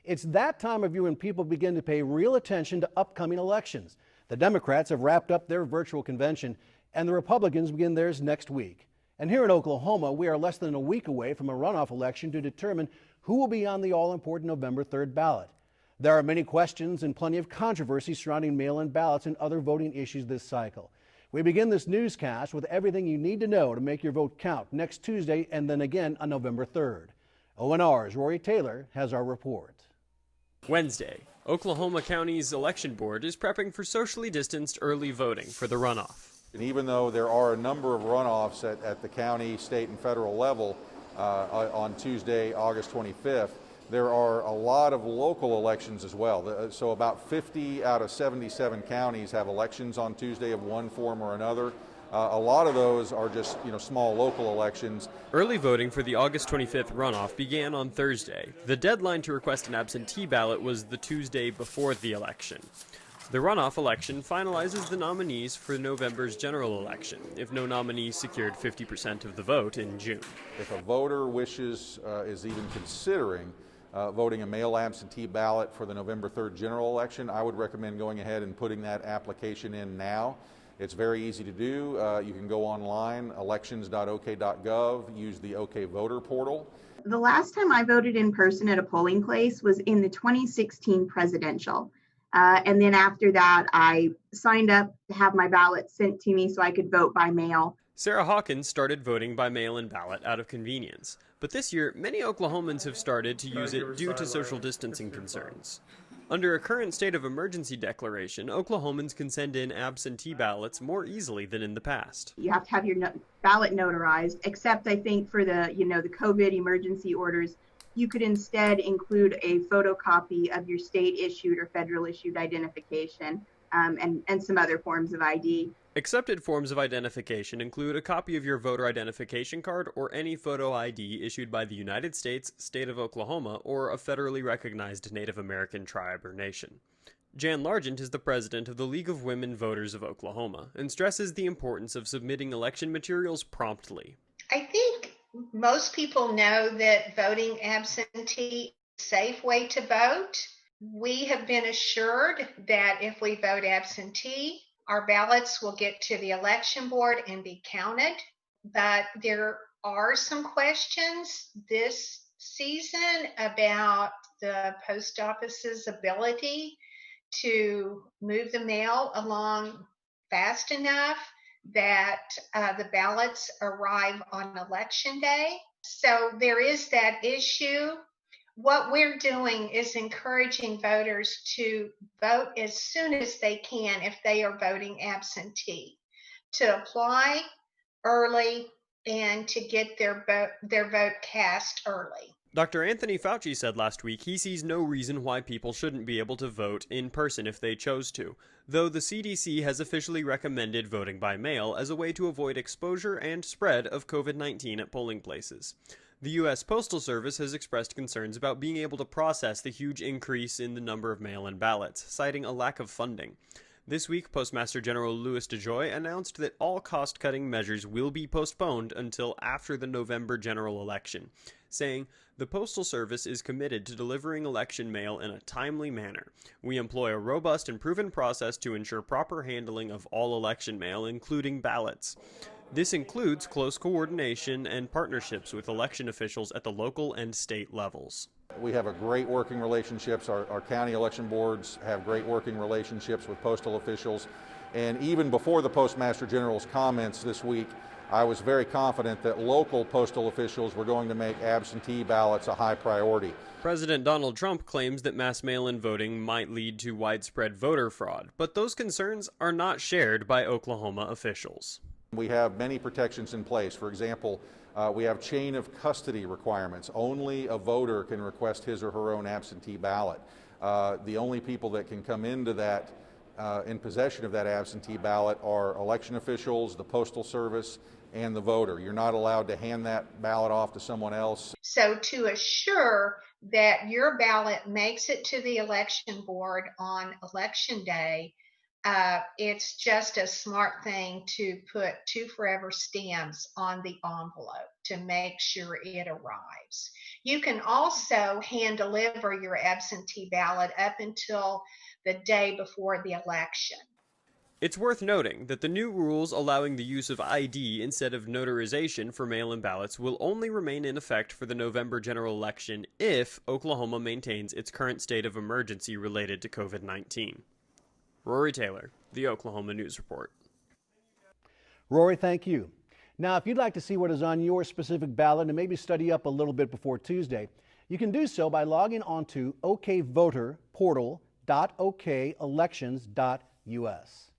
It's that time of year when people begin to pay real attention to upcoming elections. The Democrats have wrapped up their virtual convention, and the Republicans begin theirs next week. And here in Oklahoma, we are less than a week away from a runoff election to determine who will be on the all-important November 3rd ballot. There are many questions and plenty of controversy surrounding mail-in ballots and other voting issues this cycle. We begin this newscast with everything you need to know to make your vote count next Tuesday and then again on November 3rd. ONR's Rory Taylor has our report. Wednesday, Oklahoma County's election board is prepping for socially distanced early voting for the runoff. And even though there are a number of runoffs at the county, state, and federal level on Tuesday, August 25th, there are a lot of local elections as well. So about 50 out of 77 counties have elections on Tuesday of one form or another. A lot of those are just, small local elections. Early voting for the August 25th runoff began on Thursday. The deadline to request an absentee ballot was the Tuesday before the election. The runoff election finalizes the nominees for November's general election, if no nominee secured 50% of the vote in June. If a voter is even considering voting a mail absentee ballot for the November 3rd general election, I would recommend going ahead and putting that application in now. It's very easy to do. You can go online, elections.ok.gov, use the OK Voter portal. The last time I voted in person at a polling place was in the 2016 presidential. And then after that, I signed up to have my ballot sent to me so I could vote by mail. Sarah Hawkins started voting by mail-in ballot out of convenience. But this year, many Oklahomans have started to use it due to social distancing concerns. Under a current state of emergency declaration, Oklahomans can send in absentee ballots more easily than in the past. You have to have your ballot notarized, except I think for the COVID emergency orders, you could instead include a photocopy of your state issued or federal issued identification and some other forms of ID. Accepted forms of identification include a copy of your voter identification card or any photo ID issued by the United States, state of Oklahoma, or a federally recognized Native American tribe or nation. Jan Largent is the president of the League of Women Voters of Oklahoma and stresses the importance of submitting election materials promptly. I think most people know that voting absentee is a safe way to vote. We have been assured that if we vote absentee, our ballots will get to the election board and be counted. But there are some questions this season about the post office's ability to move the mail along fast enough that the ballots arrive on election day. So there is that issue. What we're doing is encouraging voters to vote as soon as they can if they are voting absentee, to apply early and to get their vote cast early. Dr. Anthony Fauci said last week he sees no reason why people shouldn't be able to vote in person if they chose to, though the CDC has officially recommended voting by mail as a way to avoid exposure and spread of COVID-19 at polling places. The U.S. Postal Service has expressed concerns about being able to process the huge increase in the number of mail-in ballots, citing a lack of funding. This week, Postmaster General Louis DeJoy announced that all cost-cutting measures will be postponed until after the November general election, saying, "The Postal Service is committed to delivering election mail in a timely manner. We employ a robust and proven process to ensure proper handling of all election mail, including ballots. This includes close coordination and partnerships with election officials at the local and state levels." We have a great working relationships. Our county election boards have great working relationships with postal officials. And even before the Postmaster General's comments this week, I was very confident that local postal officials were going to make absentee ballots a high priority. President Donald Trump claims that mass mail-in voting might lead to widespread voter fraud, but those concerns are not shared by Oklahoma officials. We have many protections in place. For example, we have chain of custody requirements. Only a voter can request his or her own absentee ballot. The only people that can come into that in possession of that absentee ballot are election officials, the Postal Service, and the voter. You're not allowed to hand that ballot off to someone else. So to assure that your ballot makes it to the election board on election day, it's just a smart thing to put 2 forever stamps on the envelope to make sure it arrives. You can also hand deliver your absentee ballot up until the day before the election. It's worth noting that the new rules allowing the use of ID instead of notarization for mail-in ballots will only remain in effect for the November general election if Oklahoma maintains its current state of emergency related to COVID-19. Rory Taylor, The Oklahoma News Report. Rory, thank you. Now, if you'd like to see what is on your specific ballot and maybe study up a little bit before Tuesday, you can do so by logging on to okvoterportal.okelections.us.